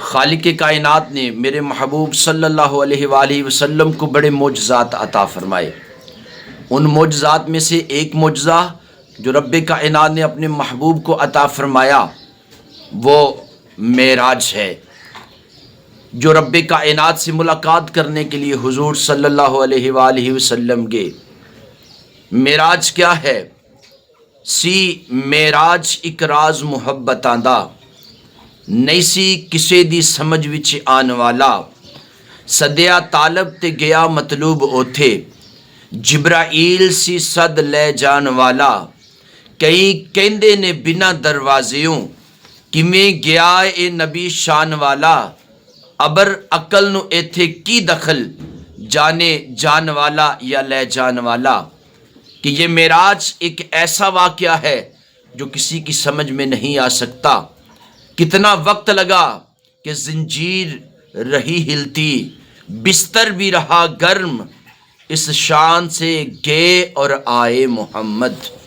خالق کائنات نے میرے محبوب صلی اللہ علیہ وآلہ وسلم کو بڑے معجزات عطا فرمائے۔ ان معجزات میں سے ایک معجزہ جو رب کائنات نے اپنے محبوب کو عطا فرمایا وہ معراج ہے، جو رب کائنات سے ملاقات کرنے کے لیے حضور صلی اللہ علیہ وآلہ وسلم گئے۔ معراج کیا ہے؟ سی معراج ایک راز محبتاں دا، نہیں سی کسے دی سمجھ وچ آن والا، سدیا طالب تے گیا مطلوب اوتھے، جبرائیل سی صد لے جان والا، کئی کہندے نے بنا دروازیوں، کمیں گیا اے نبی شان والا، ابر عقل نو ایتھے کی دخل، جانے جان والا یا لے جان والا۔ کہ یہ معراج ایک ایسا واقعہ ہے جو کسی کی سمجھ میں نہیں آ سکتا۔ کتنا وقت لگا کہ زنجیر رہی ہلتی، بستر بھی رہا گرم، اس شان سے گئے اور آئے محمد۔